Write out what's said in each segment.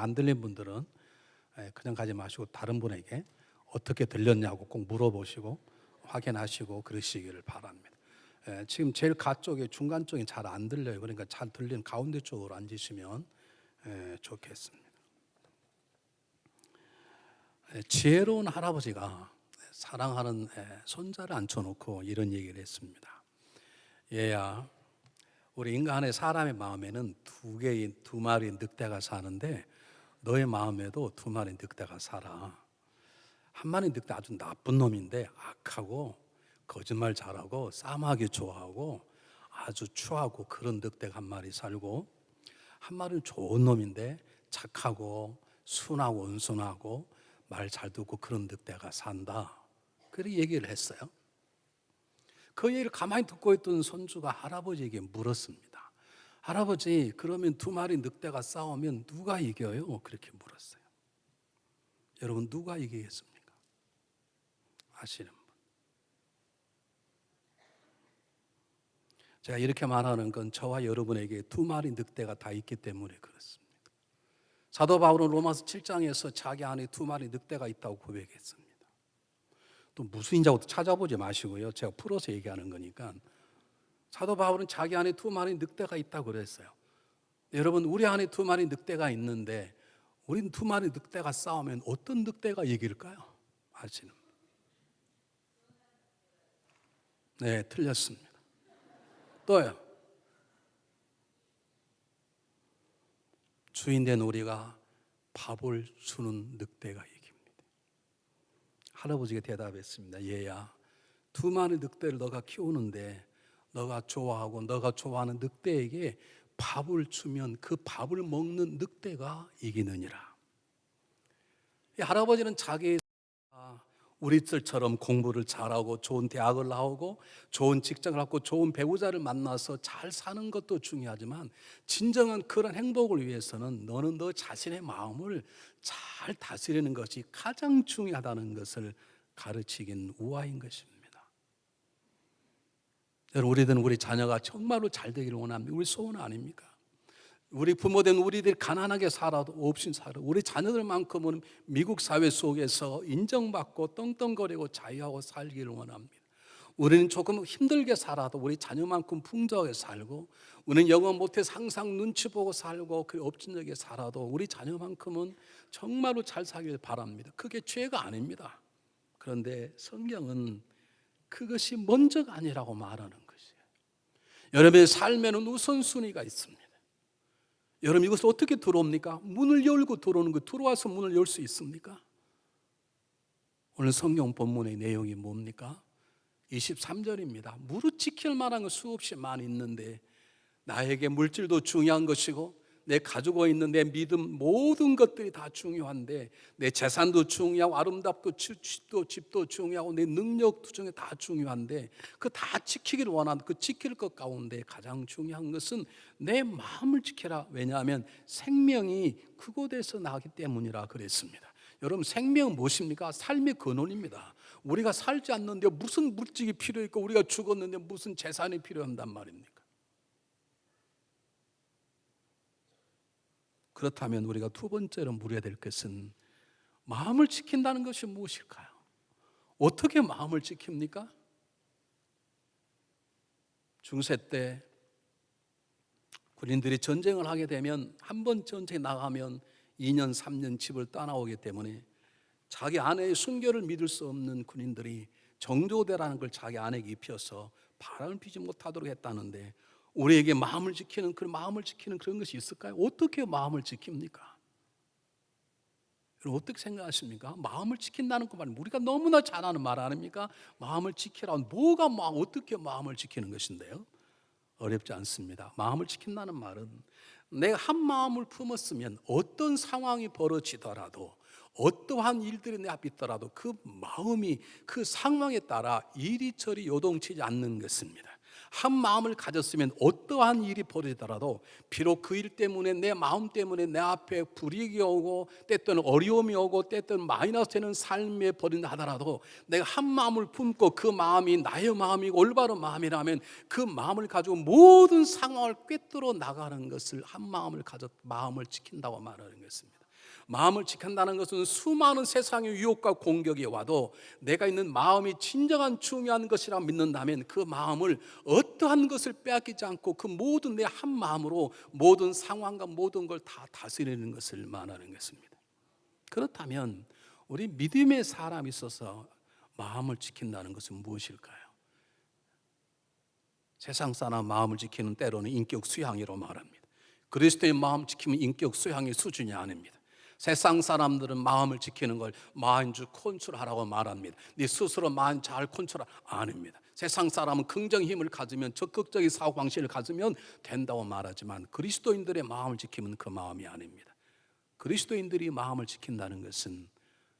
안 들린 분들은 그냥 가지 마시고 다른 분에게 어떻게 들렸냐고 꼭 물어보시고 확인하시고 그러시기를 바랍니다. 지금 제일 가쪽에 중간 쪽이 잘 안 들려요. 그러니까 잘 들리는 가운데 쪽으로 앉으시면 좋겠습니다. 지혜로운 할아버지가 사랑하는 손자를 앉혀놓고 이런 얘기를 했습니다. 얘야, 우리 인간의 사람의 마음에는 두 마리 늑대가 사는데 너의 마음에도 두 마리 늑대가 살아. 한 마리 늑대 아주 나쁜 놈인데 악하고 거짓말 잘하고 싸움하기 좋아하고 아주 추하고 그런 늑대가 한 마리 살고, 한 마리는 좋은 놈인데 착하고 순하고 온순하고 말 잘 듣고 그런 늑대가 산다. 그렇게 얘기를 했어요. 그 얘기를 가만히 듣고 있던 손주가 할아버지에게 물었습니다. 할아버지, 그러면 두 마리 늑대가 싸우면 누가 이겨요? 그렇게 물었어요. 여러분, 누가 이기겠습니까? 아시는 분? 제가 이렇게 말하는 건 저와 여러분에게 두 마리 늑대가 다 있기 때문에 그렇습니다. 사도 바울은 로마서 7장에서 자기 안에 두 마리 늑대가 있다고 고백했습니다. 또 무슨 인자고 찾아보지 마시고요. 제가 풀어서 얘기하는 거니까. 사도 바울은 자기 안에 두 마리 늑대가 있다고 그랬어요. 여러분, 우리 안에 두 마리 늑대가 있는데 우린 두 마리 늑대가 싸우면 어떤 늑대가 이길까요? 아시는 분? 네, 틀렸습니다. 또요. 주인된 우리가 밥을 주는 늑대가 이깁니다. 할아버지가 대답했습니다. 얘야, 두 마리 늑대를 너가 키우는데 너가 좋아하고 너가 좋아하는 늑대에게 밥을 주면 그 밥을 먹는 늑대가 이기느니라. 이 할아버지는 자기 우리들처럼 공부를 잘하고 좋은 대학을 나오고 좋은 직장을 갖고 좋은 배우자를 만나서 잘 사는 것도 중요하지만 진정한 그런 행복을 위해서는 너는 너 자신의 마음을 잘 다스리는 것이 가장 중요하다는 것을 가르치긴 우아인 것입니다. 여러분, 우리들은 우리 자녀가 정말로 잘 되기를 원합니다. 우리 소원 아닙니까? 우리 부모된 우리들이 가난하게 살아도 없이 살아. 우리 자녀들만큼은 미국 사회 속에서 인정받고 떵떵거리고 자유하고 살기를 원합니다. 우리는 조금 힘들게 살아도 우리 자녀만큼 풍족하게 살고, 우리는 영어 못해서 항상 눈치 보고 살고 그 업진하게 살아도 우리 자녀만큼은 정말로 잘 살기를 바랍니다. 그게 죄가 아닙니다. 그런데 성경은 그것이 먼저가 아니라고 말하는 것이에요. 여러분의 삶에는 우선순위가 있습니다. 여러분, 이것을 어떻게 들어옵니까? 문을 열고 들어오는 거. 들어와서 문을 열 수 있습니까? 오늘 성경 본문의 내용이 뭡니까? 23절입니다. 무릇 지킬 만한 건 수없이 많이 있는데 나에게 물질도 중요한 것이고 내 가지고 있는 내 믿음 모든 것들이 다 중요한데 내 재산도 중요하고 아름답고 집도 중요하고 내 능력 중에 다 중요한데 그 다 지키기를 원하는 그 지킬 것 가운데 가장 중요한 것은 내 마음을 지켜라. 왜냐하면 생명이 그곳에서 나기 때문이라 그랬습니다. 여러분, 생명은 무엇입니까? 삶의 근원입니다. 우리가 살지 않는데 무슨 물질이 필요했고 우리가 죽었는데 무슨 재산이 필요한단 말입니까? 그렇다면 우리가 두 번째로 물어야 될 것은 마음을 지킨다는 것이 무엇일까요? 어떻게 마음을 지킵니까? 중세 때 군인들이 전쟁을 하게 되면 한 번 전쟁에 나가면 2년 3년 집을 떠나오기 때문에 자기 아내의 순결을 믿을 수 없는 군인들이 정조대라는 걸 자기 아내에게 입혀서 바람을 피지 못하도록 했다는데 우리에게 마음을 지키는 그런 것이 있을까요? 어떻게 마음을 지킵니까? 여러분, 어떻게 생각하십니까? 마음을 지킨다는 것 말입니다. 우리가 너무나 잘 아는 말 아닙니까? 마음을 지키라. 어떻게 마음을 지키는 것인데요? 어렵지 않습니다. 마음을 지킨다는 말은 내가 한 마음을 품었으면 어떤 상황이 벌어지더라도 어떠한 일들이 내 앞에 있더라도 그 마음이 그 상황에 따라 이리저리 요동치지 않는 것입니다. 한 마음을 가졌으면 어떠한 일이 벌어지더라도 비록 그 일 때문에 내 마음 때문에 내 앞에 불이익이 오고 때때는 어려움이 오고 때때는 마이너스 되는 삶에 벌어진다 하더라도 내가 한 마음을 품고 그 마음이 나의 마음이고 올바른 마음이라면 그 마음을 가지고 모든 상황을 꿰뚫어 나가는 것을 한 마음을 가졌 마음을 지킨다고 말하는 것입니다. 마음을 지킨다는 것은 수많은 세상의 유혹과 공격이 와도 내가 있는 마음이 진정한 중요한 것이라 믿는다면 그 마음을 어떠한 것을 빼앗기지 않고 그 모든 내 한 마음으로 모든 상황과 모든 걸 다 다스리는 것을 말하는 것입니다. 그렇다면 우리 믿음의 사람이 있어서 마음을 지킨다는 것은 무엇일까요? 세상 사람 마음을 지키는 때로는 인격 수양이라고 말합니다. 그리스도의 마음 지키면 인격 수양의 수준이 아닙니다. 세상 사람들은 마음을 지키는 걸 마인드 컨트롤하라고 말합니다. 네 스스로 마음 잘 컨트롤 아닙니다. 세상 사람은 긍정 힘을 가지면 적극적인 사고 방식을 가지면 된다고 말하지만 그리스도인들의 마음을 지키면 그 마음이 아닙니다. 그리스도인들이 마음을 지킨다는 것은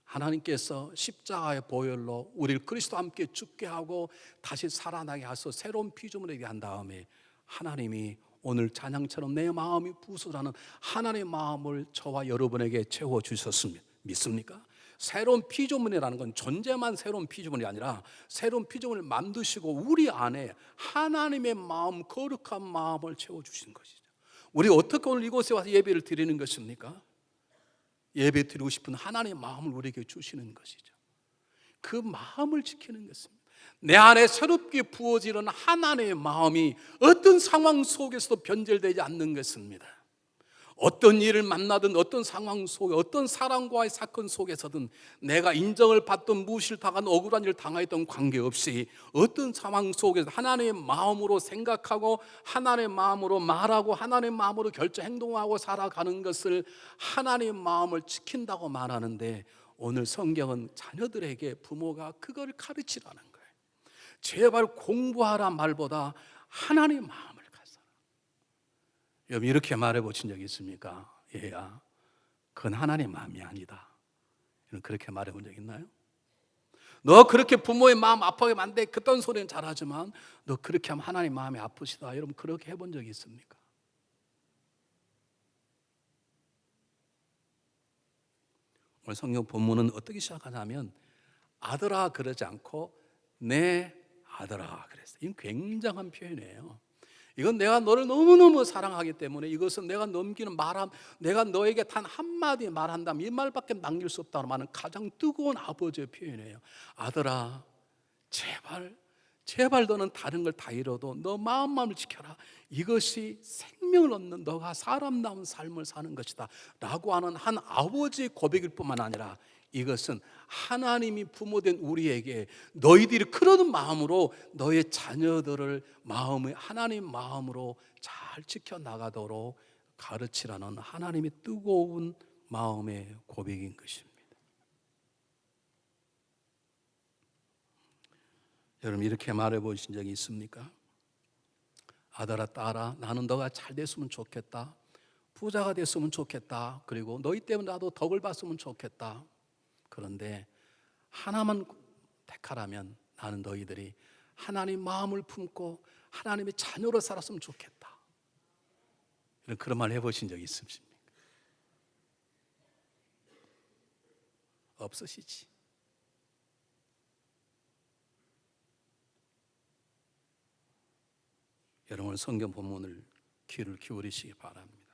하나님께서 십자가의 보혈로 우리를 그리스도와 함께 죽게 하고 다시 살아나게 하셔서 새로운 피조물이 한 다음에 하나님이 오늘 찬양처럼 내 마음이 부서라는 하나님의 마음을 저와 여러분에게 채워주셨습니다. 믿습니까? 새로운 피조물이라는 건 존재만 새로운 피조물이 아니라 새로운 피조물을 만드시고 우리 안에 하나님의 마음, 거룩한 마음을 채워주신 것이죠. 우리 어떻게 오늘 이곳에 와서 예배를 드리는 것입니까? 예배 드리고 싶은 하나님의 마음을 우리에게 주시는 것이죠. 그 마음을 지키는 것입니다. 내 안에 새롭게 부어지는 하나님의 마음이 어떤 상황 속에서도 변절되지 않는 것입니다. 어떤 일을 만나든 어떤 상황 속에 어떤 사람과의 사건 속에서든 내가 인정을 받든 무시를 당한 억울한 일을 당하였던 관계없이 어떤 상황 속에서 하나님의 마음으로 생각하고 하나님의 마음으로 말하고 하나님의 마음으로 결정 행동하고 살아가는 것을 하나님의 마음을 지킨다고 말하는데 오늘 성경은 자녀들에게 부모가 그걸 가르치라는 거예요. 제발 공부하라 말보다 하나님의 마음을 가져라. 여러분 이렇게 말해보신 적이 있습니까? 얘야, 그건 하나님의 마음이 아니다. 그렇게 말해본 적 있나요? 너 그렇게 부모의 마음 아파하게 만데 그딴 소리는 잘하지만 너 그렇게 하면 하나님 마음이 아프시다. 여러분 그렇게 해본 적이 있습니까? 오늘 성경 본문은 어떻게 시작하냐면 아들아 그러지 않고 내 아들아 그랬어요. 이건 굉장한 표현이에요. 이건 내가 너를 너무너무 사랑하기 때문에 이것은 내가 넘기는 말함, 내가 너에게 단 한마디 말한다면 이 말밖에 남길 수 없다는 말은 가장 뜨거운 아버지의 표현이에요. 아들아 제발 너는 다른 걸 다 잃어도 너 마음만을 지켜라. 이것이 생명을 얻는 너가 사람다운 삶을 사는 것이다 라고 하는 한 아버지의 고백일 뿐만 아니라 이것은 하나님이 부모된 우리에게 너희들이 그런 마음으로 너의 자녀들을 마음의 하나님 마음으로 잘 지켜나가도록 가르치라는 하나님의 뜨거운 마음의 고백인 것입니다. 여러분 이렇게 말해보신 적이 있습니까? 아들아 딸아 나는 너가 잘 됐으면 좋겠다. 부자가 됐으면 좋겠다. 그리고 너희 때문에 나도 덕을 봤으면 좋겠다. 그런데 하나만 택하라면 나는 너희들이 하나님 마음을 품고 하나님의 자녀로 살았으면 좋겠다. 그런 말 해보신 적이 있으십니까? 없으시지. 여러분 성경 본문을 귀를 기울이시기 바랍니다.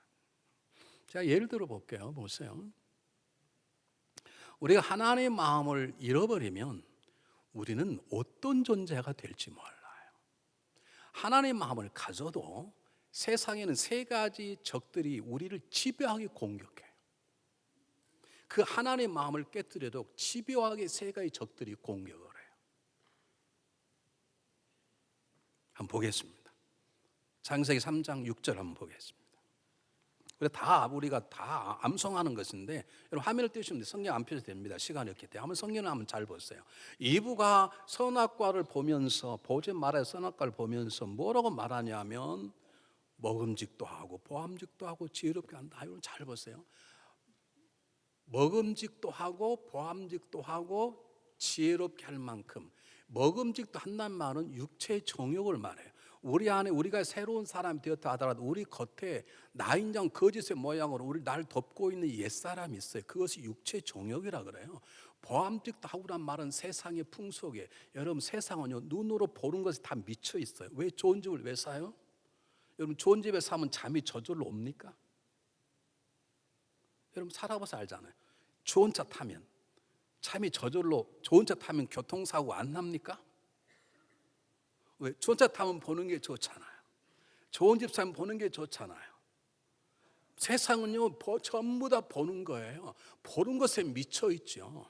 제가 예를 들어 볼게요. 보세요. 우리가 하나님의 마음을 잃어버리면 우리는 어떤 존재가 될지 몰라요. 하나님의 마음을 가져도 세상에는 세 가지 적들이 우리를 집요하게 공격해요. 그 하나님의 마음을 깨뜨려도 집요하게 세 가지 적들이 공격을 해요. 한번 보겠습니다. 창세기 3장 6절 한번 보겠습니다. 우리가 다 암송하는 것인데 여러분 화면을 띄우시면 돼요. 성경 안 펴도 됩니다. 시간이 없기 때문에 한번 성경을 한번 잘 보세요. 이브가 선악과를 보면서 보지 말아야 선악과를 보면서 뭐라고 말하냐면 먹음직도 하고 보암직도 하고 지혜롭게 한다. 여러분 잘 보세요. 먹음직도 하고 보암직도 하고 지혜롭게 할 만큼 먹음직도 한다는 말은 육체의 정욕을 말해요. 우리 안에 우리가 새로운 사람이 되었다 하더라도 우리 겉에 나인장 거짓의 모양으로 우리 날 덮고 있는 옛사람이 있어요. 그것이 육체의 정욕이라 그래요. 보암직도 하고란 말은 세상의 풍속에 여러분 세상은요 눈으로 보는 것이 다 미쳐 있어요. 왜 좋은 집을 왜 사요? 여러분 좋은 집에 사면 잠이 저절로 옵니까? 여러분 살아봐서 알잖아요. 좋은 차 타면 참이 저절로 좋은 차 타면 교통사고 안 납니까? 왜? 좋은 차 타면 보는 게 좋잖아요. 좋은 집 사면 보는 게 좋잖아요. 세상은요 전부 다 보는 거예요. 보는 것에 미쳐 있죠.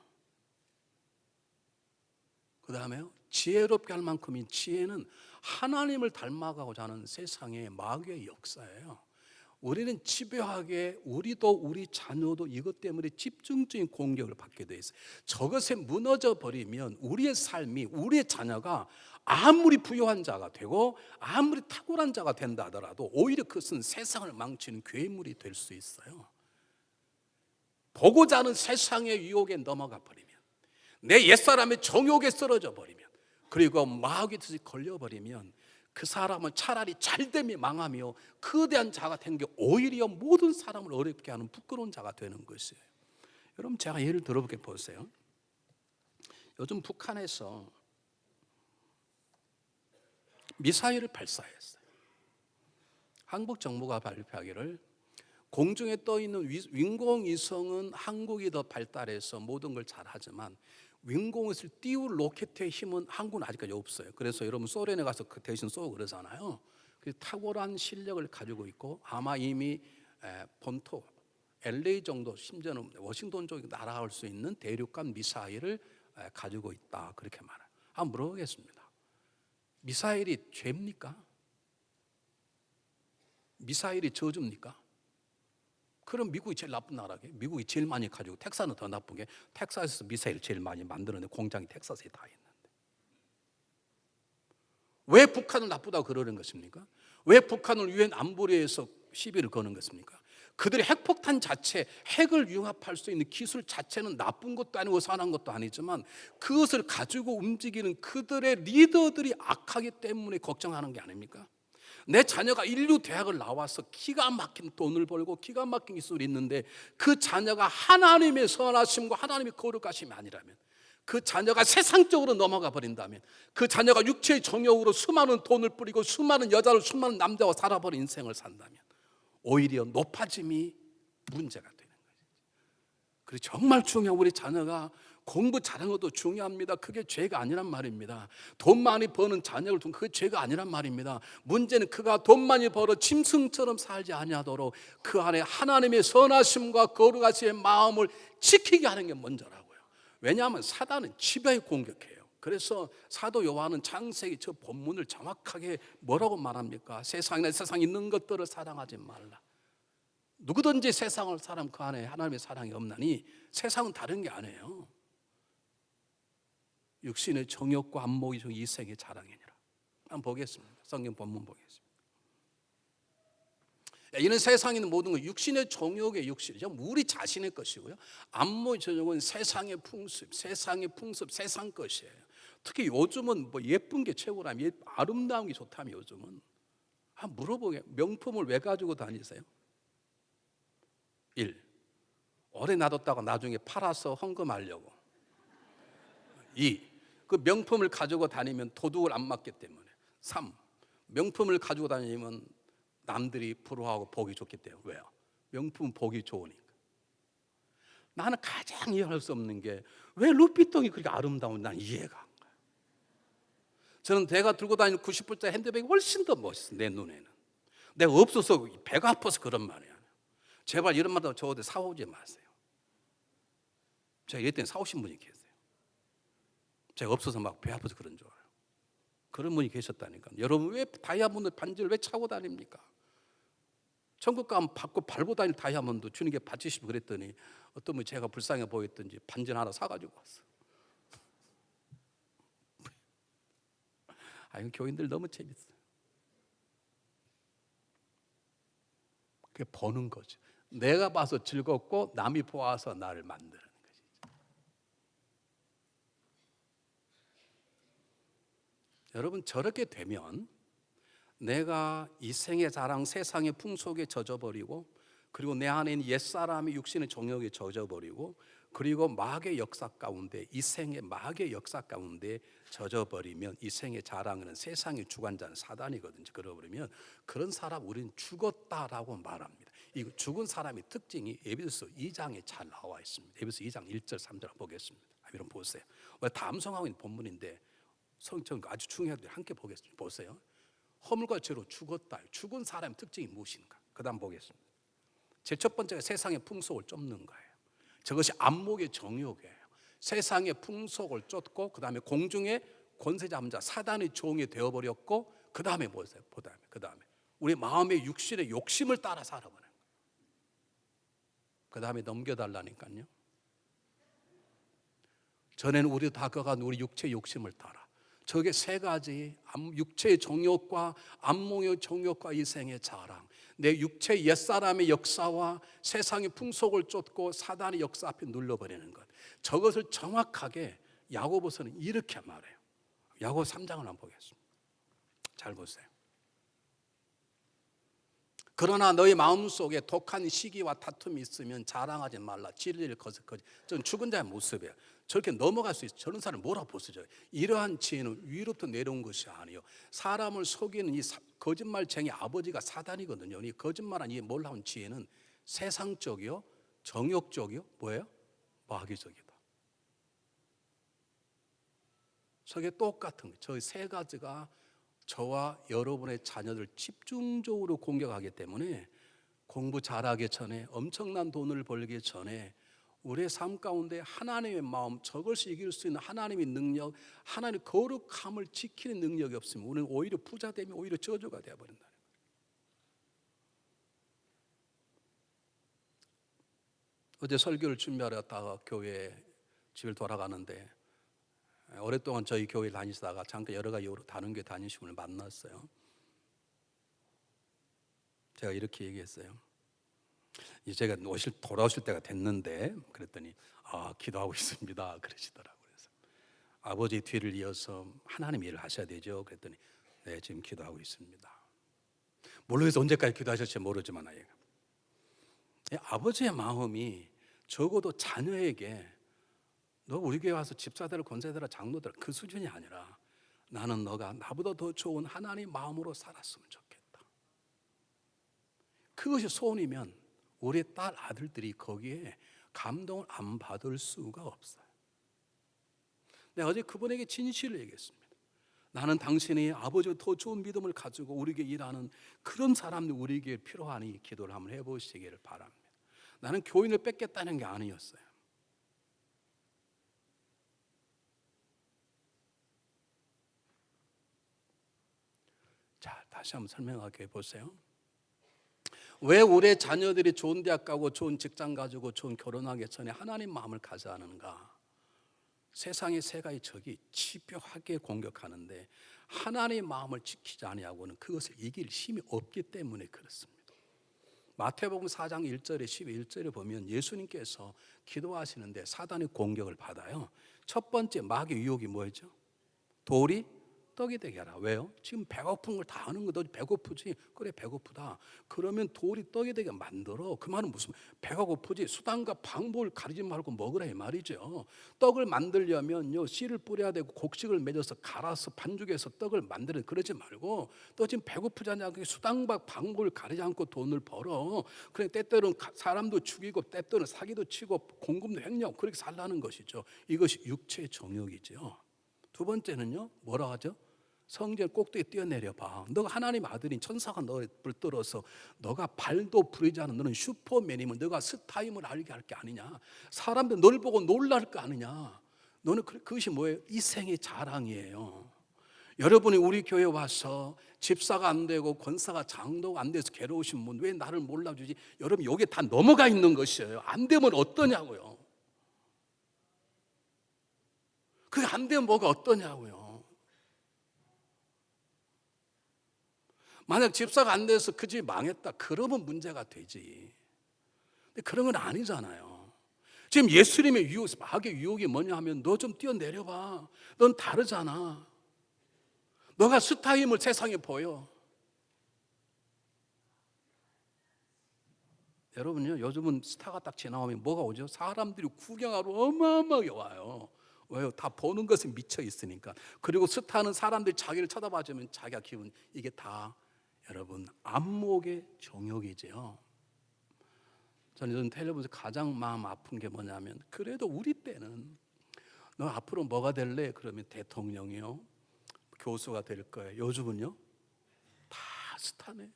그 다음에요, 지혜롭게 할 만큼인 지혜는 하나님을 닮아가고자 하는 세상의 마귀의 역사예요. 우리는 집요하게 우리도 우리 자녀도 이것 때문에 집중적인 공격을 받게 돼 있어요. 저것에 무너져 버리면 우리의 삶이, 우리의 자녀가 아무리 부유한 자가 되고 아무리 탁월한 자가 된다 하더라도 오히려 그것은 세상을 망치는 괴물이 될 수 있어요. 보고자 하는 세상의 유혹에 넘어가 버리면, 내 옛사람의 정욕에 쓰러져 버리면, 그리고 마귀의 뜻에 걸려버리면 그 사람은 차라리 잘됨이 망하며 거대한 자가 되는 게 오히려 모든 사람을 어렵게 하는 부끄러운 자가 되는 것이에요. 여러분, 제가 예를 들어보게 보세요. 요즘 북한에서 미사일을 발사했어요. 한국 정부가 발표하기를 공중에 떠 있는 인공위성은 한국이 더 발달해서 모든 걸 잘하지만 인공위성을 띄울 로켓의 힘은 한국은 아직까지 없어요. 그래서 여러분 소련에 가서 그 대신 쏘고 그러잖아요. 그래서 탁월한 실력을 가지고 있고 아마 이미 본토 LA 정도, 심지어는 워싱턴 쪽에 날아갈 수 있는 대륙간 미사일을 가지고 있다, 그렇게 말해요. 한번 물어보겠습니다. 미사일이 죄입니까? 미사일이 저주입니까? 그럼 미국이 제일 나쁜 나라게. 미국이 제일 많이 가지고, 텍사스는 더 나쁜 게 텍사스에서 미사일 제일 많이 만드는 공장이 텍사스에 다 있는데 왜 북한은 나쁘다고 그러는 것입니까? 왜 북한을 유엔 안보리에서 시비를 거는 것입니까? 그들의 핵폭탄 자체, 핵을 융합할 수 있는 기술 자체는 나쁜 것도 아니고 선한 것도 아니지만 그것을 가지고 움직이는 그들의 리더들이 악하기 때문에 걱정하는 게 아닙니까? 내 자녀가 인류 대학을 나와서 기가 막힌 돈을 벌고 기가 막힌 기술이 있는데 그 자녀가 하나님의 선하심과 하나님의 거룩하심이 아니라면, 그 자녀가 세상적으로 넘어가 버린다면, 그 자녀가 육체의 정욕으로 수많은 돈을 뿌리고 수많은 여자를, 수많은 남자와 살아버린 인생을 산다면 오히려 높아짐이 문제가 되는 거죠. 그리고 정말 중요한, 우리 자녀가 공부 잘하는 것도 중요합니다. 그게 죄가 아니란 말입니다. 돈 많이 버는 자녀를 두면 그게 죄가 아니란 말입니다. 문제는 그가 돈 많이 벌어 짐승처럼 살지 아니하도록 그 안에 하나님의 선하심과 거룩하심의 마음을 지키게 하는 게 먼저라고요. 왜냐하면 사단은 집요하게 공격해요. 그래서 사도 요한은 창세기 저 본문을 정확하게 뭐라고 말합니까? 세상에 있는 것들을 사랑하지 말라. 누구든지 세상을 사람 그 안에 하나님의 사랑이 없나니. 세상은 다른 게 아니에요. 육신의 정욕과 안목이 이 세계 자랑이니라. 한번 보겠습니다. 성경 본문 보겠습니다. 이는 세상에 있는 모든 것, 육신의 정욕의 육신이죠. 우리 자신의 것이고요. 안목의 정욕은 세상의 풍습, 세상 것이에요. 특히 요즘은 뭐 예쁜 게 최고라면, 아름다운 게 좋다면 요즘은 한번 물어보게. 명품을 왜 가지고 다니세요? 1. 오래 놔뒀다가 나중에 팔아서 헌금하려고. 2. 그 명품을 가지고 다니면 도둑을 안 맞기 때문에. 3. 명품을 가지고 다니면 남들이 부러워하고 보기 좋기 때문에. 왜요? 명품은 보기 좋으니까. 나는 가장 이해할 수 없는 게 왜 루피통이 그렇게 아름다운지 난 이해가 안 가요. 저는 내가 들고 다니는 90불짜리 핸드백이 훨씬 더 멋있어, 내 눈에는. 내가 없어서 배가 아파서 그런 말이야. 제발 이런 말도 저한테 사오지 마세요. 제가 이랬더니 사오신 분이 계세요. 제가 없어서 막 배 아파서 그런 줄 알아요. 그런 분이 계셨다니까. 여러분, 왜 다이아몬드 반지를 왜 차고 다닙니까? 천국 가면 받고 밟고 다닐 다이아몬드 주님께 바치시고 그랬더니 어떤 분이 제가 불쌍해 보였던지 반지를 하나 사가지고 왔어. 아, 교인들 너무 재밌어요. 그게 보는 거죠. 내가 봐서 즐겁고 남이 보아서 나를 만드는 것이죠. 여러분, 저렇게 되면 내가 이 생의 자랑, 세상의 풍속에 젖어버리고, 그리고 내 안에 있는 옛사람이 육신의 정욕에 젖어버리고, 그리고 마귀의 역사 가운데, 이 생의 마귀의 역사 가운데 젖어버리면, 이 생의 자랑은 세상의 주관자는 사단이거든요. 그러버리면 그런 사람 우리는 죽었다라고 말합니다. 이 죽은 사람의 특징이 에베소 2장에 잘 나와 있습니다. 에베소 2장 1절 3절 보겠습니다. 여러분 보세요. 다 암송하고 있는 본문인데 성경 아주 중요한데 함께 보겠습니다. 보세요. 허물과 죄로 죽었다. 죽은 사람의 특징이 무엇인가? 그다음 보겠습니다. 제일 첫 번째가 세상의 풍속을 쫓는 거예요. 저것이 안목의 정욕이에요. 세상의 풍속을 쫓고 그 다음에 공중의 권세 잡은 자 사단의 종이 되어버렸고 그 다음에 보세요. 그 다음에 우리 마음의 육신의 욕심을 따라 살아버려요. 그 다음에 넘겨달라니까요. 전에는 우리 다 그간 우리 육체의 욕심을 따라. 저게 세 가지 육체의 정욕과 안목의 정욕과 이생의 자랑, 내 육체의 옛사람의 역사와 세상의 풍속을 쫓고 사단의 역사 앞에 눌러버리는 것, 저것을 정확하게 야고보서는 이렇게 말해요. 야고보 3장을 한번 보겠습니다. 잘 보세요. 그러나 너희 마음속에 독한 시기와 다툼이 있으면 자랑하지 말라. 진리를 거스거지. 저는 죽은 자의 모습이에요. 저렇게 넘어갈 수 있어요. 저런 사람을 뭐라 보시죠. 이러한 지혜는 위로부터 내려온 것이 아니요 사람을 속이는 이 거짓말쟁이 아버지가 사단이거든요. 이 거짓말한 이 몰라온 지혜는 세상적이요 정욕적이요 뭐예요? 마귀적이다. 저게 똑같은 거예요. 저 세 가지가 저와 여러분의 자녀들 집중적으로 공격하기 때문에 공부 잘하기 전에 엄청난 돈을 벌기 전에 우리의 삶 가운데 하나님의 마음, 저것을 이길 수 있는 하나님의 능력, 하나님의 거룩함을 지키는 능력이 없으면 우리는 오히려 부자 되면 오히려 저주가 되어버린다는 거예요. 어제 설교를 준비하러 갔다가 교회 집을 돌아가는데 오랫동안 저희 교회 다니시다가 잠깐 여러 가지 이유로 다른 교회 다니시는 분을 만났어요. 제가 이렇게 얘기했어요. 이제 제가 돌아오실 때가 됐는데 그랬더니 기도하고 있습니다 그러시더라고요. 그래서 아버지 뒤를 이어서 하나님 일을 하셔야 되죠. 그랬더니 네 지금 기도하고 있습니다. 모르겠어 언제까지 기도하실지 모르지만 아버지의 마음이 적어도 자녀에게 너 우리 교회 와서 집사들, 권사들, 장로들 그 수준이 아니라 나는 너가 나보다 더 좋은 하나님 마음으로 살았으면 좋겠다. 그것이 소원이면 우리 딸 아들들이 거기에 감동을 안 받을 수가 없어요. 내가 어제 그분에게 진실을 얘기했습니다. 나는 당신이 아버지와 더 좋은 믿음을 가지고 우리에게 일하는 그런 사람들 우리에게 필요하니 기도를 한번 해보시기를 바랍니다. 나는 교인을 뺏겠다는 게 아니었어요. 자, 다시 한번 설명하게 해보세요. 왜 우리의 자녀들이 좋은 대학 가고 좋은 직장 가지고 좋은 결혼하기 전에 하나님 마음을 가져야 하는가? 세상의 세 가지 적이 집요하게 공격하는데 하나님의 마음을 지키지 아니하고는 그것을 이길 힘이 없기 때문에 그렇습니다. 마태복음 4장 1절에 11절에 보면 예수님께서 기도하시는데 사단의 공격을 받아요. 첫 번째 마귀의 유혹이 뭐였죠? 돌이 떡이 되게 하라. 왜요? 지금 배고픈 걸 다 아는 거. 너 배고프지? 그래 배고프다. 그러면 돌이 떡이 되게 만들어. 그 말은 무슨 배가 고프지? 수단과 방법을 가리지 말고 먹으라 이 말이죠. 떡을 만들려면요 씨를 뿌려야 되고 곡식을 맺어서 갈아서 반죽해서 떡을 만드는 그러지 말고 너 지금 배고프잖아. 그 수단과 방법을 가리지 않고 돈을 벌어. 그래 때때로는 사람도 죽이고 때때로는 사기도 치고 공금도 횡령 그렇게 살라는 것이죠. 이것이 육체의 정욕이죠. 두 번째는요 뭐라 하죠? 성전 꼭대기에 뛰어내려 봐. 너가 하나님 아들인 천사가 너를 불들어서 너가 발도 부리지 않은 너는 슈퍼맨이면 너가 스타임을 알게 할 게 아니냐. 사람들 널 보고 놀랄 거 아니냐. 너는 그것이 뭐예요? 이생의 자랑이에요. 여러분이 우리 교회 와서 집사가 안 되고 권사가 장로가 안 돼서 괴로우신 분 왜 나를 몰라주지? 여러분 여기에 다 넘어가 있는 것이에요. 안 되면 어떠냐고요. 그게 안 되면 뭐가 어떠냐고요. 만약 집사가 안 돼서 그 집이 망했다 그러면 문제가 되지. 근데 그런 건 아니잖아요. 지금 예수님의 유혹, 마귀의 유혹이 뭐냐 하면 너 좀 뛰어내려봐. 넌 다르잖아. 너가 스타임을 세상에 보여. 여러분요 요즘은 스타가 딱 지나오면 뭐가 오죠? 사람들이 구경하러 어마어마하게 와요. 왜요? 다 보는 것에 미쳐 있으니까. 그리고 스타는 사람들이 자기를 쳐다봐주면 자기가 기분 이게 다 여러분 안목의 정욕이죠. 저는 요즘 텔레비전에서 가장 마음 아픈 게 뭐냐면, 그래도 우리 때는 너 앞으로 뭐가 될래? 그러면 대통령이요, 교수가 될 거예요. 요즘은요, 다 스타네.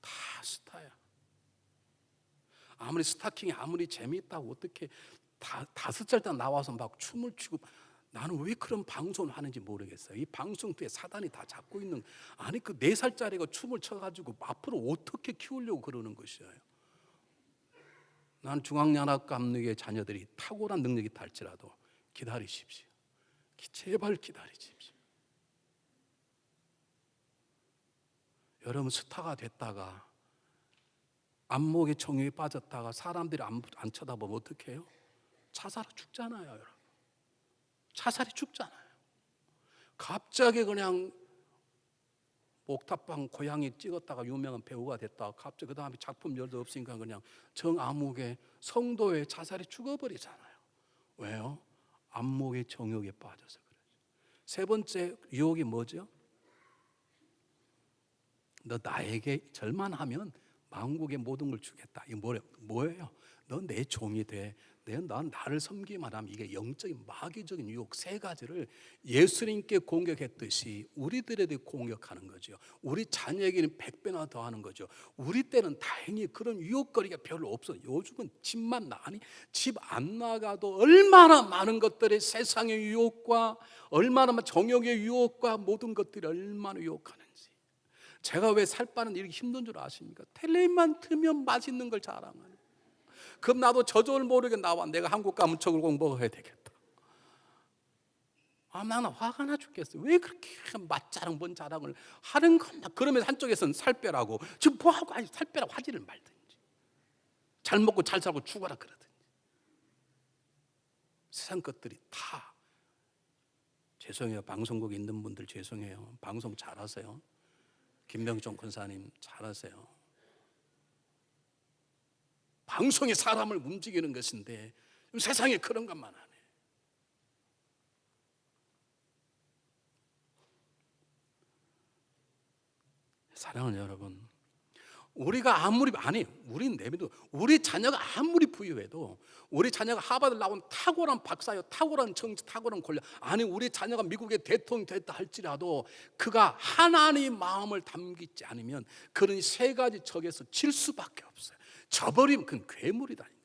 다 스타야. 아무리 스타킹이 아무리 재미있다고 어떻게 다섯 살때 나와서 막 춤을 추고, 나는 왜 그런 방송을 하는지 모르겠어요. 이 방송 뒤에 사단이 다 잡고 있는, 아니 그 4살짜리가 춤을 춰가지고 앞으로 어떻게 키우려고 그러는 것이에요. 난 중앙연합감리교의 자녀들이 탁월한 능력이 있달지라도 기다리십시오. 제발 기다리십시오. 여러분 스타가 됐다가 안목의 정욕에 빠졌다가 사람들이 안 쳐다보면 어떻게 해요? 자살로 죽잖아요. 여러분 자살이 죽잖아요. 갑자기 그냥 옥탑방 고양이 찍었다가 유명한 배우가 됐다가 갑자기 그 다음에 작품 열도 없으니까 그냥 정암흑의 성도의 자살이 죽어버리잖아요. 왜요? 안목의 정욕에 빠져서 그러죠. 세 번째 유혹이 뭐죠? 너 나에게 절만하면 만국의 모든 걸 주겠다. 이게 뭐예요? 너 내 종이 돼. 넌 나를 섬기기만 하면, 이게 영적인 마귀적인 유혹 세 가지를 예수님께 공격했듯이 우리들에게 공격하는 거죠. 우리 자녀에게는 100배나 더 하는 거죠. 우리 때는 다행히 그런 유혹거리가 별로 없어. 요즘은 집만 나니 집 안 나가도 얼마나 많은 것들이 세상의 유혹과 얼마나 정욕의 유혹과 모든 것들이 얼마나 유혹하는지. 제가 왜 살 빠는 이렇게 힘든 줄 아십니까? 텔레비만 틀면 맛있는 걸 자랑하는. 그럼 나도 저절 모르게 나와. 내가 한국 가면 저걸 공부해야 되겠다. 나는 화가 나 죽겠어요. 왜 그렇게 맛자랑 뭔 자랑을 하는 건가? 그러면 한쪽에서는 살 빼라고, 지금 뭐하고 살 빼라고 하지를 말든지, 잘 먹고 잘 살고 죽어라 그러든지. 세상 것들이 다, 죄송해요. 방송국에 있는 분들 죄송해요. 방송 잘하세요. 김병종 권사님 잘하세요. 방송이 사람을 움직이는 것인데 세상에 그런 것만 하네. 사랑하는 여러분, 우리가 아무리 우리는 내비도 우리 자녀가 아무리 부유해도, 우리 자녀가 하버드 나온 탁월한 박사요, 탁월한 정치, 탁월한 권력, 우리 자녀가 미국의 대통령이 됐다 할지라도 그가 하나님의 마음을 담기지 않으면 그런 세 가지 적에서 질 수밖에 없어요. 저버리면 그건 괴물이다니까요.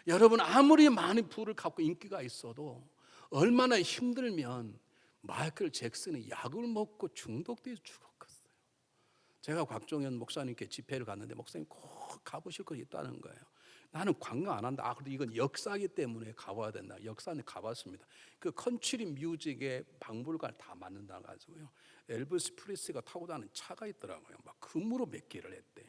여러분 아무리 많은 부를 갖고 인기가 있어도 얼마나 힘들면 마이클 잭슨이 약을 먹고 중독돼서 죽었겠어요. 제가 곽종현 목사님께 집회를 갔는데 목사님 꼭 가보실 거 있다는 거예요. 나는 관광 안 한다. 그래도 이건 역사이기 때문에 가봐야 된다. 역사는 가봤습니다. 그 컨트리 뮤직의 박물관을 다 만든다 가지고요. 엘비스 프리스가 타고 다니는 차가 있더라고요. 막 금으로 몇 개를 했대.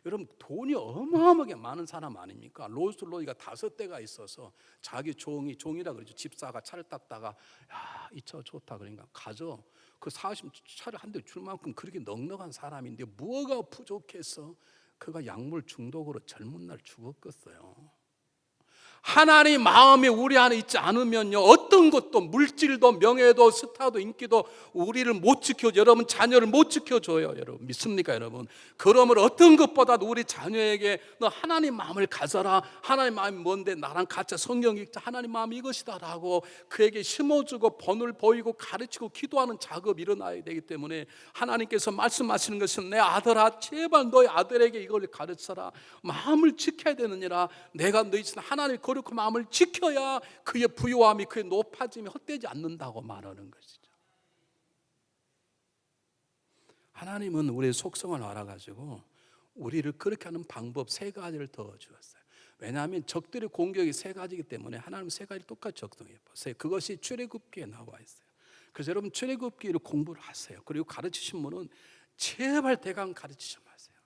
여러분 돈이 어마어마하게 많은 사람 아닙니까? 롤스로이가 5대가 있어서 자기 종이라 그러죠. 집사가 차를 땄다가 야, 이 차 좋다 그러니까 가져. 그 40차를 한 대 줄 만큼 그렇게 넉넉한 사람인데 뭐가 부족해서 그가 약물 중독으로 젊은 날 죽었겠어요. 하나님 마음이 우리 안에 있지 않으면요, 어떤 것도, 물질도 명예도 스타도 인기도 우리를 못 지켜줘. 여러분 자녀를 못 지켜줘요. 여러분 믿습니까? 여러분 그러므로 어떤 것보다도 우리 자녀에게 너 하나님 마음을 가져라. 하나님 마음이 뭔데? 나랑 같이 성경 읽자. 하나님 마음이 이것이다 라고 그에게 심어주고 본을 보이고 가르치고 기도하는 작업이 일어나야 되기 때문에 하나님께서 말씀하시는 것은 내 아들아 제발 너희 아들에게 이걸 가르쳐라. 마음을 지켜야 되느니라. 내가 너희 하나님 거룩한 마음을 지켜야 그의 부요함이 그의 높아짐이 헛되지 않는다고 말하는 것이죠. 하나님은 우리의 속성을 알아가지고 우리를 그렇게 하는 방법 3가지를 더 주었어요. 왜냐하면 적들의 공격이 3가지이기 때문에 하나님은 3가지 똑같이 적용해 보세요. 그것이 출애굽기에 나와 있어요. 그래서 여러분 출애굽기를 공부를 하세요. 그리고 가르치신 분은 제발 대강 가르치지 마세요.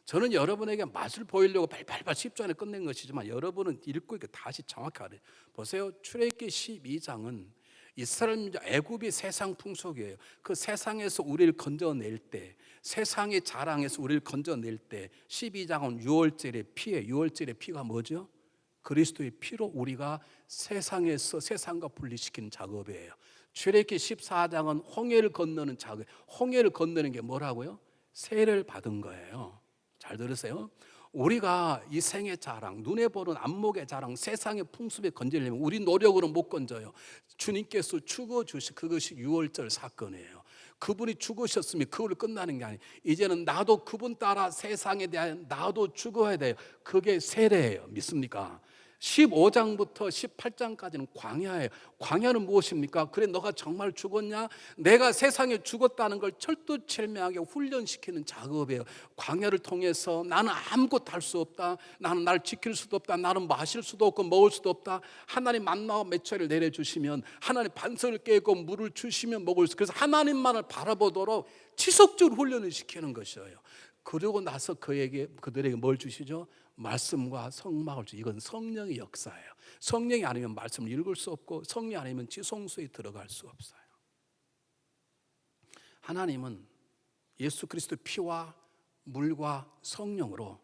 저는 여러분에게 맛을 보이려고 발발발 10조 안에 끝낸 것이지만 여러분은 읽고 다시 정확히 알아요. 보세요. 출애굽기 12장은 이스라엘 민족 애굽이 세상 풍속이에요. 그 세상에서 우리를 건져낼 때, 세상의 자랑에서 우리를 건져낼 때 12장은 유월절의 피에, 유월절의 피가 뭐죠? 그리스도의 피로 우리가 세상에서 세상과 분리시키는 작업이에요. 출애굽기 14장은 홍해를 건너는 작업. 홍해를 건너는 게 뭐라고요? 세례를 받은 거예요. 잘 들으세요. 우리가 이 생의 자랑, 눈에 보는 안목의 자랑, 세상의 풍습에 건지려면 우리 노력으로 못 건져요. 주님께서 죽어주신 그것이 유월절 사건이에요. 그분이 죽으셨으면 그걸로 끝나는 게 아니에요. 이제는 나도 그분 따라 세상에 대한 나도 죽어야 돼요. 그게 세례예요. 믿습니까? 15장부터 18장까지는 광야예요. 광야는 무엇입니까? 그래 너가 정말 죽었냐? 내가 세상에 죽었다는 걸 철두철미하게 훈련시키는 작업이에요. 광야를 통해서 나는 아무것도 할 수 없다. 나는 날 지킬 수도 없다. 나는 마실 수도 없고 먹을 수도 없다. 하나님 만나와 메추리를 내려주시면 하나님 반석을 깨고 물을 주시면 먹을 수. 그래서 하나님만을 바라보도록 지속적으로 훈련을 시키는 것이에요. 그러고 나서 그들에게 뭘 주시죠? 말씀과 성막을 주시죠. 이건 성령의 역사예요. 성령이 아니면 말씀을 읽을 수 없고 성령이 아니면 지성소에 들어갈 수 없어요. 하나님은 예수 그리스도 피와 물과 성령으로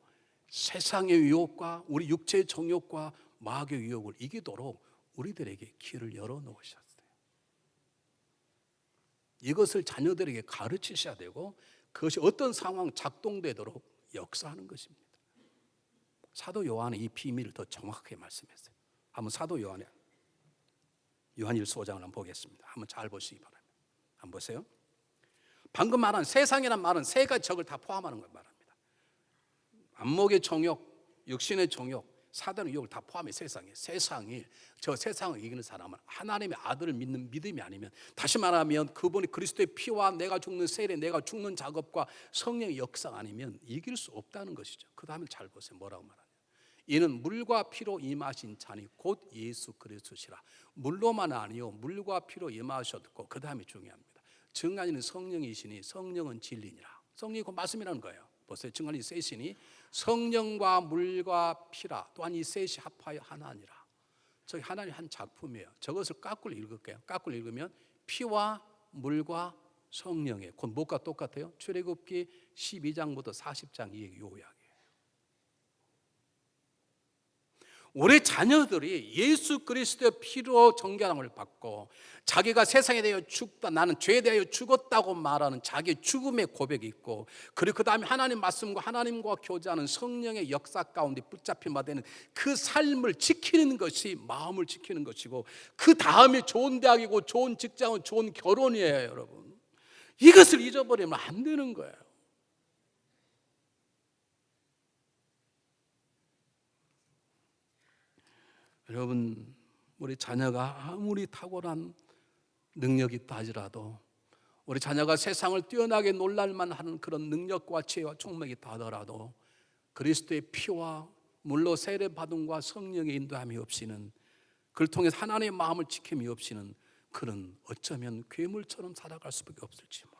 세상의 유혹과 우리 육체의 정욕과 마귀의 유혹을 이기도록 우리들에게 길을 열어놓으셨어요. 이것을 자녀들에게 가르치셔야 되고 그것이 어떤 상황 작동되도록 역사하는 것입니다. 사도 요한은 이 비밀을 더 정확하게 말씀했어요. 한번 사도 요한의 요한일서 5장을 한번 보겠습니다. 한번 잘 보시기 바랍니다. 한번 보세요. 방금 말한 세상이란 말은 세 가지 적을 다 포함하는 걸 말합니다. 안목의 정욕, 육신의 정욕, 사단의 유혹을 다 포함해. 세상이 저 세상을 이기는 사람은 하나님의 아들을 믿는 믿음이 아니면, 다시 말하면 그분이 그리스도의 피와 내가 죽는 세례, 내가 죽는 작업과 성령의 역사가 아니면 이길 수 없다는 것이죠. 그 다음에 잘 보세요. 뭐라고 말하냐? 이는 물과 피로 임하신 자니 곧 예수 그리스도시라. 물로만 아니요 물과 피로 임하셨고, 그 다음에 중요합니다. 증언이는 성령이시니 성령은 진리니라. 성령이 곧 말씀이라는 거예요. 보세요. 증언이 셋이니 성령과 물과 피라. 또한 이 셋이 합하여 하나니라. 저기 하나님 한 작품이에요. 저것을 까꾸로 읽을게요. 까꾸로 읽으면 피와 물과 성령의 곧 뭐가 똑같아요? 출애굽기 12장부터 40장 이 얘기 요약이에요. 우리 자녀들이 예수 그리스도의 피로 정결함을 받고 자기가 세상에 대하여 죽다, 나는 죄에 대하여 죽었다고 말하는 자기 죽음의 고백이 있고, 그리고 그 다음에 하나님 말씀과 하나님과 교제하는 성령의 역사 가운데 붙잡힌 바 되는 그 삶을 지키는 것이 마음을 지키는 것이고, 그 다음에 좋은 대학이고 좋은 직장은 좋은 결혼이에요. 여러분, 이것을 잊어버리면 안 되는 거예요. 여러분, 우리 자녀가 아무리 탁월한 능력이 있다 하더라도, 우리 자녀가 세상을 뛰어나게 놀랄만 하는 그런 능력과 지혜와 총명이 있다 하더라도, 그리스도의 피와 물로 세례받음과 성령의 인도함이 없이는, 그를 통해서 하나님의 마음을 지킴이 없이는 그는 어쩌면 괴물처럼 살아갈 수밖에 없을지 몰라요.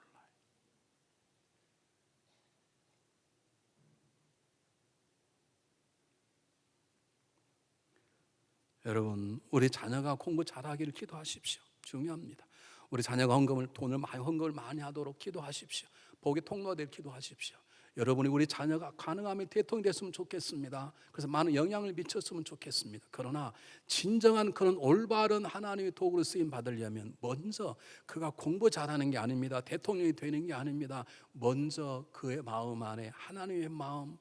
여러분, 우리 자녀가 공부 잘하기를 기도하십시오. 중요합니다. 우리 자녀가 돈을 헌금을 많이 하도록 기도하십시오. 복의 통로될 기도하십시오. 여러분이 우리 자녀가 가능하면 대통령이 됐으면 좋겠습니다. 그래서 많은 영향을 미쳤으면 좋겠습니다. 그러나 진정한 그런 올바른 하나님의 도구로 쓰임 받으려면 먼저 그가 공부 잘하는 게 아닙니다. 대통령이 되는 게 아닙니다. 먼저 그의 마음 안에 하나님의 마음,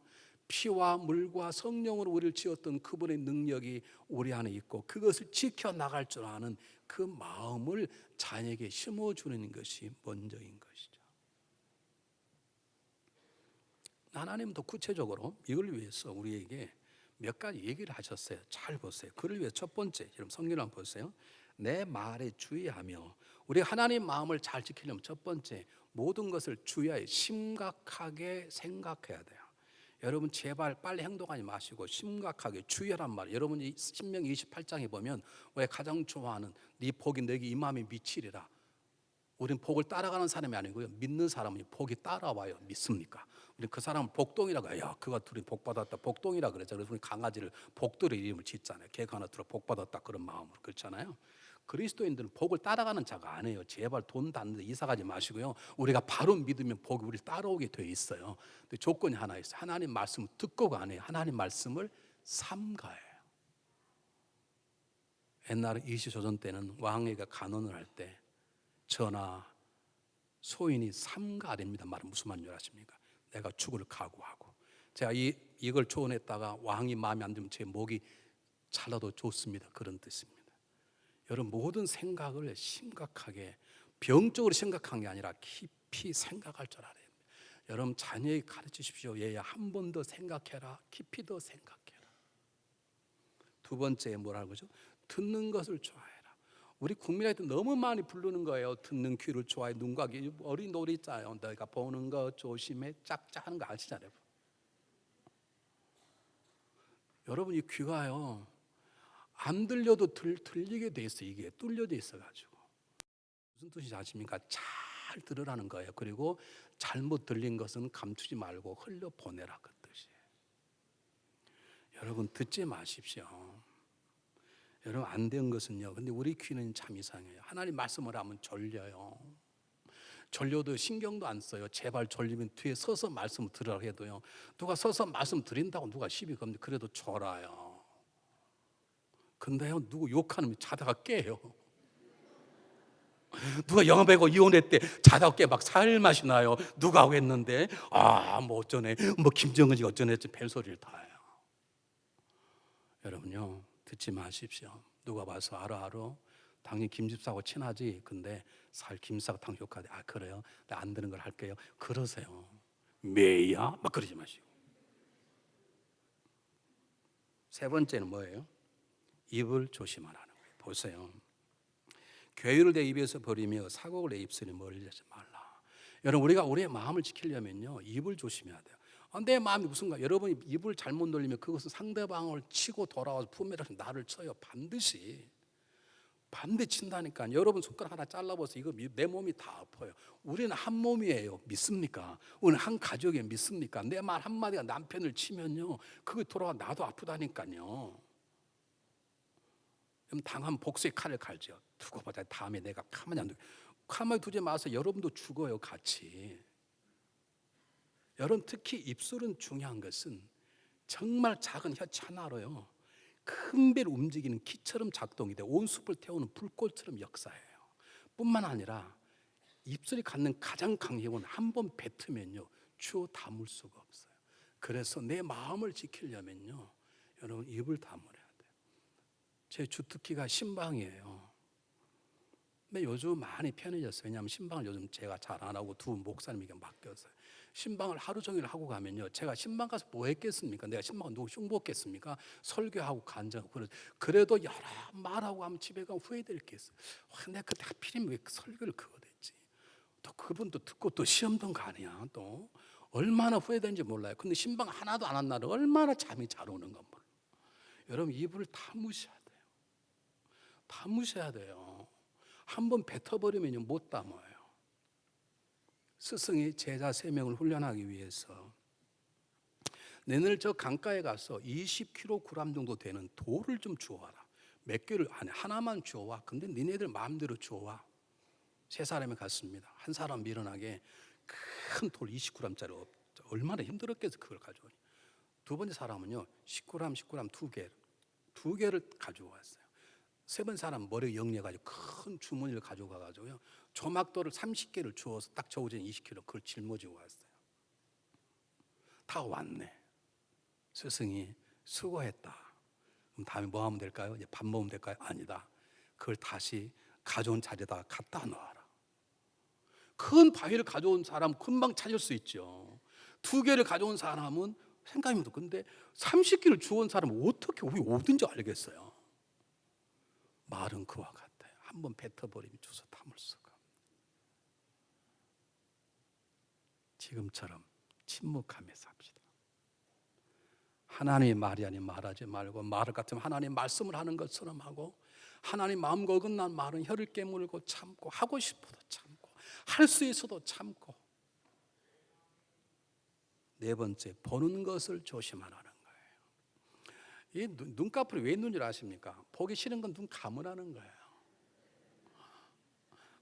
피와 물과 성령으로 우리를 지었던 그분의 능력이 우리 안에 있고, 그것을 지켜나갈 줄 아는 그 마음을 자녀에게 심어주는 것이 먼저인 것이죠. 하나님도 구체적으로 이걸 위해서 우리에게 몇 가지 얘기를 하셨어요. 잘 보세요. 그를 위해 첫 번째, 여러분 성경을 한번 보세요. 내 말에 주의하며, 우리 하나님 마음을 잘 지키려면 첫 번째, 모든 것을 주의하여 심각하게 생각해야 돼요. 여러분 제발 빨리 행동하지 마시고 심각하게 주의하란 말. 여러분이 신명기 28장에 보면 왜 가장 좋아하는 네 복이 너에게 임함이 미치리라. 우리는 복을 따라가는 사람이 아니고요, 믿는 사람이 복이 따라와요. 믿습니까? 우리는 그 사람을 복동이라고 해요. 야, 그가 둘이 복받았다, 복동이라 그러죠. 그래서 우리 강아지를 복들의 이름을 짓잖아요. 개가 하나 들어 복받았다 그런 마음으로. 그렇잖아요. 그리스도인들은 복을 따라가는 자가 아니에요. 제발 돈 받는데 이사 가지 마시고요, 우리가 바로 믿으면 복이 우리를 따라오게 돼 있어요. 근데 조건이 하나 있어요. 하나님 말씀을 듣고가 아니에요. 하나님 말씀을 삼가해요. 옛날에 이시조선 때는 왕에게 간언을 할 때 전하, 소인이 삼가 아닙니다. 말은 무슨 말인 줄 아십니까? 내가 죽을 각오하고. 제가 이걸 조언했다가 왕이 마음에 안 들면 제 목이 잘라도 좋습니다. 그런 뜻입니다. 여러분 모든 생각을 심각하게 병적으로 생각한 게 아니라 깊이 생각할 줄 알아야 됩니다. 여러분 자녀에게 가르치십시오. 얘야 한 번 더 생각해라. 깊이 더 생각해라. 두 번째 뭐라는 거죠? 듣는 것을 좋아해라. 우리 국민한테 너무 많이 부르는 거예요. 듣는 귀를 좋아해. 눈과 귀. 어린 노래 있잖아요. 너희가 보는 거 조심해. 짝짝 하는 거 아시잖아요. 여러분 이 귀가요 안 들려도 들리게 돼 있어요. 이게 뚫려져 있어가지고. 무슨 뜻인지 아십니까? 잘 들으라는 거예요. 그리고 잘못 들린 것은 감추지 말고 흘려보내라 그 뜻이에요. 여러분 듣지 마십시오. 여러분 안 된 것은요. 근데 우리 귀는 참 이상해요. 하나님 말씀을 하면 졸려요. 졸려도 신경도 안 써요. 제발 졸리면 뒤에 서서 말씀 들으라고 해도요. 누가 서서 말씀 드린다고 누가 시비 겁니다. 그래도 졸아요. 근데요 누구 욕하면 자다가 깨요. 누가 영화 보고 이혼했대 자다가 깨 막 살 맛이 나요. 누가 하고 했는데 뭐 어쩌네 뭐 김정은이 어쩌네 벨소리를 다 해요. 여러분요 듣지 마십시오. 누가 봐서 알아 당연히 김 집사하고 친하지. 근데 살 김사가 당신 욕하대. 그래요? 나 안 되는 걸 할게요. 그러세요. 매야? 막 그러지 마시고. 세 번째는 뭐예요? 입을 조심하라는 거예요. 보세요. 괴유를 내 입에서 버리며 사곡을 내 입술에 멀리하지 말라. 여러분 우리가 우리의 마음을 지키려면요 입을 조심해야 돼요. 내 마음이 무슨가? 여러분이 입을 잘못 놀리면 그것은 상대방을 치고 돌아와서 품에다 나를 쳐요. 반드시 친다니까. 여러분 손가락 하나 잘라봐서 이거 내 몸이 다 아파요. 우리는 한 몸이에요. 믿습니까? 우리는 한 가족이에요. 믿습니까? 내 말 한마디가 남편을 치면요 그거 돌아와 나도 아프다니까요. 그럼 당한 복수의 칼을 갈죠. 두고 보자. 다음에 내가 가만히 안 두고. 가만히 두지 마서 여러분도 죽어요 같이. 여러분 특히 입술은 중요한 것은 정말 작은 혀치 하나로요 큰 배를 움직이는 키처럼 작동이 돼 온 숲을 태우는 불꽃처럼 역사해요. 뿐만 아니라 입술이 갖는 가장 강력은 한 번 뱉으면요 주워 담을 수가 없어요. 그래서 내 마음을 지키려면요 여러분 입을 다물어야 돼요. 제 주특기가 신방이에요. 근데 요즘 많이 편해졌어요. 왜냐하면 신방을 요즘 제가 잘 안 하고 두 목사님에게 맡겼어요. 신방을 하루 종일 하고 가면요 제가 신방 가서 뭐 했겠습니까? 내가 신방 누구 흉보겠습니까? 설교하고 간증하고. 그래도 여러 말하고 하면 집에 가면 후회될 게 있어요. 내가 그때 하필이면 왜 설교를 그거 됐지. 또 그분도 듣고 또 시험도 가냐. 또 얼마나 후회되는지 몰라요. 근데 신방 하나도 안 한 날은 얼마나 잠이 잘 오는 건 몰라요. 여러분 입을 다무셔야 돼요. 다무셔야 돼요. 한번 뱉어버리면 못 담아요. 스승이 제자 3명을 훈련하기 위해서 너희들 저 강가에 가서 20kg 정도 되는 돌을 좀 주워와라. 몇 개를 안에 하나만 주워와. 근데 니네들 마음대로 주워와. 3사람이 갔습니다. 한 사람 미련하게 큰 돌 20g짜리 얼마나 힘들었겠어 그걸 가져오니. 두 번째 사람은요 10g 2개를 가지고 왔어요. 세 번째 사람 머리 영리해가지고 큰 주머니를 가져가가지고요 조막돌을 30개를 주워서 딱 저우전 20kg 그걸 짊어지고 왔어요. 다 왔네. 스승이 수고했다. 그럼 다음에 뭐 하면 될까요? 이제 밥 먹으면 될까요? 아니다. 그걸 다시 가져온 자리에다가 갖다 놓아라. 큰 바위를 가져온 사람 금방 찾을 수 있죠. 2개를 가져온 사람은 생각이 못. 근데 30개를 주워온 사람은 어떻게 어딘지 알겠어요. 말은 그와 같아요. 한번 뱉어버리면 주워 담을 수가 없어요. 지금처럼 침묵하면서 합시다. 하나님의 말이 아닌 말하지 말고 말을 같으면 하나님 말씀을 하는 것처럼 하고 하나님 마음과 어긋난 말은 혀를 깨물고 참고 하고 싶어도 참고 할 수 있어도 참고. 네 번째 보는 것을 조심하라는 거예요. 이 눈꺼풀이 왜 있는 줄 아십니까? 보기 싫은 건 눈 감으라는 거예요.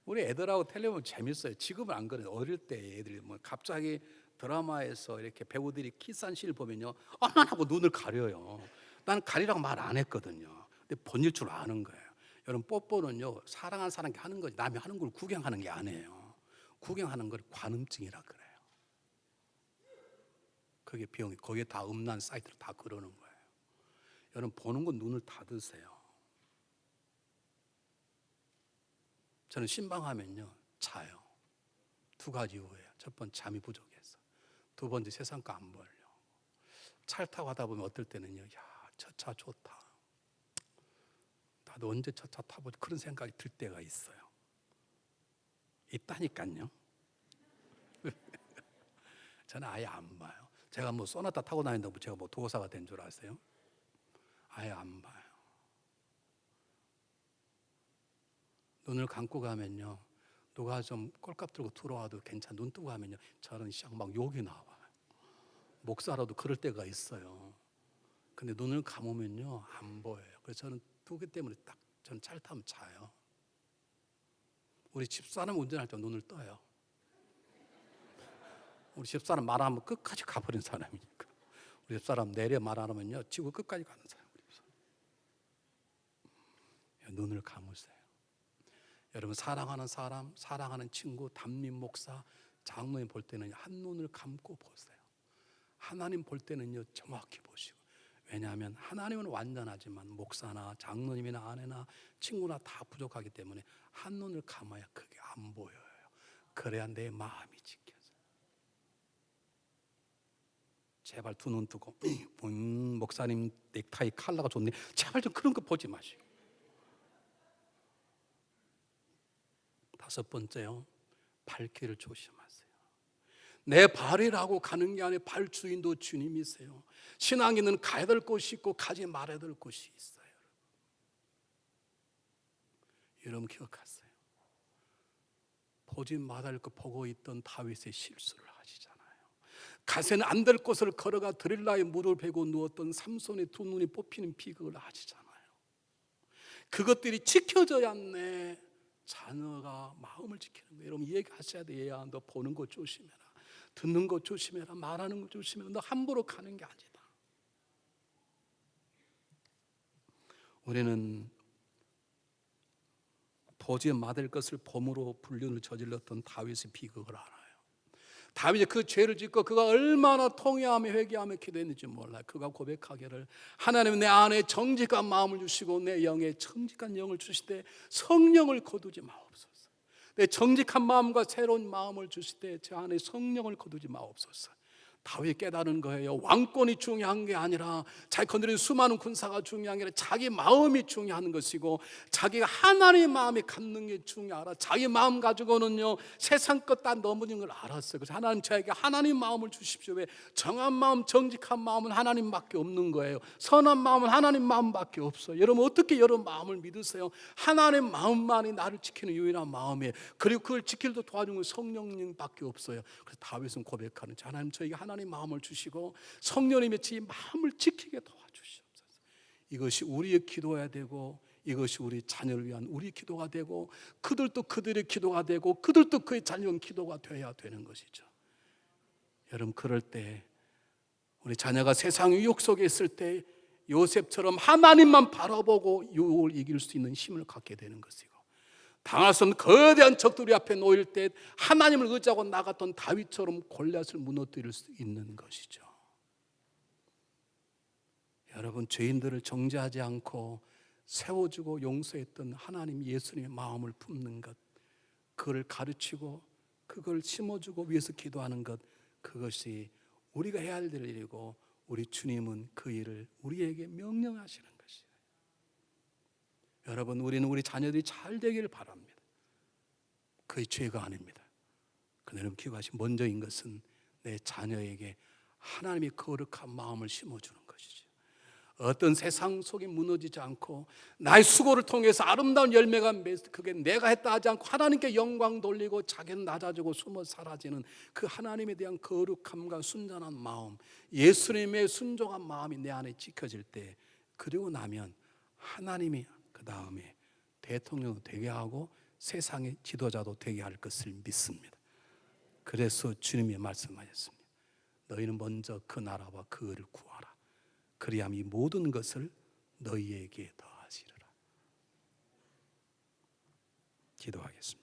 우리 애들하고 텔레비전 재밌어요. 지금은 안 그래요. 어릴 때 애들이 뭐 갑자기 드라마에서 이렇게 배우들이 키스한 씬을 보면요 안 하고 눈을 가려요. 나는 가리라고 말 안 했거든요. 근데 본일 줄 아는 거예요. 여러분 뽀뽀는요 사랑하는 사람이 하는 거지 남이 하는 걸 구경하는 게 아니에요. 구경하는 걸 관음증이라 그래요. 그게 병이, 거기에 다 음란 사이트를 다 그러는 거예요. 여러분 보는 건 눈을 닫으세요. 저는 신방하면요 자요. 두 가지 이유예요. 첫 번째 잠이 부족해서, 두 번째 세상 거 안 보려고. 차를 타고 가다 보면 어떨 때는요, 야, 저 차 좋다, 나도 언제 저 차 타보지, 그런 생각이 들 때가 있어요. 있다니까요. 저는 아예 안 봐요. 제가 뭐 소나타 타고 다닌다고 제가 뭐 도사가 된 줄 아세요? 아예 안 봐요. 눈을 감고 가면요, 누가 좀 꼴값 들고 들어와도 괜찮아. 눈 뜨고 가면요, 저는 시작 막 욕이 나와요. 목사라도 그럴 때가 있어요. 근데 눈을 감으면요 안 보여요. 그래서 저는 두 개 때문에 딱 저는 차를 타면 자요. 우리 집사람 운전할 때 눈을 떠요. 우리 집사람 말하면 끝까지 가버린 사람이니까. 우리 집사람 내려 말 안 하면요 지구 끝까지 가는 사람. 눈을 감으세요. 여러분 사랑하는 사람, 사랑하는 친구, 담임 목사, 장로님 볼 때는 한눈을 감고 보세요. 하나님 볼 때는요 정확히 보시고. 왜냐하면 하나님은 완전하지만 목사나 장로님이나 아내나 친구나 다 부족하기 때문에 한눈을 감아야 그게 안 보여요. 그래야 내 마음이 지켜져요. 제발 두 눈 뜨고 목사님 넥타이 컬러가 좋네, 제발 좀 그런 거 보지 마시고. 다섯 번째요, 발길을 조심하세요. 내 발이라고 가는 게 아니라 발 주인도 주님이세요. 신앙인은 가야 될 곳이 있고 가지 말아야 될 곳이 있어요. 여러분 기억하세요. 보지 말아야 할 거 보고 있던 다윗의 실수를 하시잖아요. 가서는 안 될 곳을 걸어가 드릴라의 물을 베고 누웠던 삼손의 두 눈이 뽑히는 비극을 하시잖아요. 그것들이 지켜져야 내 자녀가 마음을 지키는 거예요. 여러분 이 얘기 하셔야 돼요. 얘야, 너 보는 거 조심해라, 듣는 거 조심해라, 말하는 거 조심해라. 너 함부로 가는 게 아니다. 우리는 보지 못할 것을 범으로 불륜을 저질렀던 다윗의 비극을 알아요. 다윗이 그 죄를 짓고 그가 얼마나 통회하며 회개하며 기도했는지 몰라요. 그가 고백하기를 하나님 내 안에 정직한 마음을 주시고 내 영에 정직한 영을 주실 때 성령을 거두지 마옵소서. 내 정직한 마음과 새로운 마음을 주실 때 제 안에 성령을 거두지 마옵소서. 다윗이 깨달은 거예요. 왕권이 중요한 게 아니라 자기 건드린 수많은 군사가 중요한 게 아니라 자기 마음이 중요한 것이고 자기가 하나님의 마음이 갖는 게 중요하라. 자기 마음 가지고는요 세상 것 다 넘어진 걸 알았어요. 그래서 하나님 저에게 하나님 마음을 주십시오. 왜? 정한 마음, 정직한 마음은 하나님밖에 없는 거예요. 선한 마음은 하나님 마음밖에 없어요. 여러분 어떻게 여러분 마음을 믿으세요? 하나님 마음만이 나를 지키는 유일한 마음이에요. 그리고 그걸 지키려도 도와주는 건 성령님밖에 없어요. 그래서 다윗은 고백하는 하나님 저에게 하나님 마음을 주시고 성령님의 제 마음을 지키게 도와주시옵소서. 이것이 우리의 기도해야 되고 이것이 우리 자녀를 위한 우리 기도가 되고 그들도 그들의 기도가 되고 그들도 그의 자녀의 기도가 되어야 되는 것이죠. 여러분 그럴 때 우리 자녀가 세상 유혹 속에 있을 때 요셉처럼 하나님만 바라보고 유혹을 이길 수 있는 힘을 갖게 되는 것이고 당할 수 없는 거대한 적들이 앞에 놓일 때 하나님을 의지하고 나갔던 다윗처럼 골리앗을 무너뜨릴 수 있는 것이죠. 여러분 죄인들을 정죄하지 않고 세워주고 용서했던 하나님 예수님의 마음을 품는 것, 그걸 가르치고 그걸 심어주고 위해서 기도하는 것, 그것이 우리가 해야 할 일이고 우리 주님은 그 일을 우리에게 명령하시는 것이에요. 여러분 우리는 우리 자녀들이 잘 되기를 바랍니다. 그의 죄가 아닙니다. 그런데 여러분 기억하시고 먼저인 것은 내 자녀에게 하나님의 거룩한 마음을 심어주는 것이죠. 어떤 세상 속에 무너지지 않고 나의 수고를 통해서 아름다운 열매가 그게 내가 했다 하지 않고 하나님께 영광 돌리고 자기는 낮아지고 숨어 사라지는 그 하나님에 대한 거룩함과 순전한 마음, 예수님의 순종한 마음이 내 안에 지켜질 때, 그리고 나면 하나님이 그 다음에 대통령도 되게 하고 세상의 지도자도 되게 할 것을 믿습니다. 그래서 주님이 말씀하셨습니다. 너희는 먼저 그 나라와 그 의를 구하라. 그리하면 이 모든 것을 너희에게 더하시리라. 기도하겠습니다.